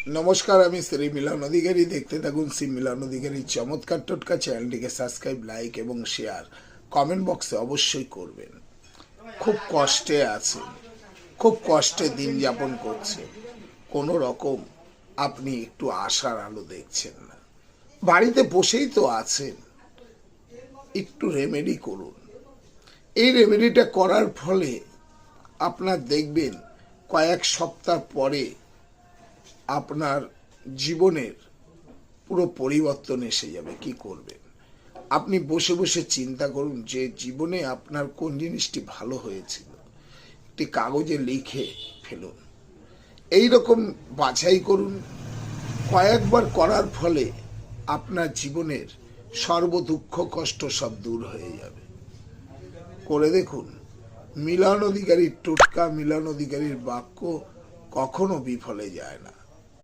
নমস্কার, আমি শ্রী মিলন অধিকারী। দেখতে থাকুন শ্রী মিলন অধিকারীর চমৎকার টোটকা। চ্যানেলটিকে সাবস্ক্রাইব, লাইক এবং শেয়ার, কমেন্ট বক্সে অবশ্যই করবেন। খুব কষ্টে আছেন, খুব কষ্টে দিন যাপন করছেন, কোনো রকম আপনি একটু আশার আলো দেখছেন না। বাড়িতে বসেই তো আছেন, একটু রেমেডি করুন। এই রেমেডিটা করার ফলে আপনার দেখবেন কয়েক সপ্তাহ পরে আপনার জীবনের পুরো পরিবর্তন এসে যাবে। কি করবেন? আপনি বসে বসে চিন্তা করুন যে জীবনে আপনার কোন জিনিসটি ভালো হয়েছিল, একটি কাগজে লিখে ফেলুন। এই রকম বাছাই করুন। কয়েকবার করার ফলে আপনার জীবনের সর্ব দুঃখ কষ্ট সব দূর হয়ে যাবে। করে দেখুন। মিলন অধিকারীর টোটকা, মিলন অধিকারীর বাক্য কখনো বিফলে যায় না।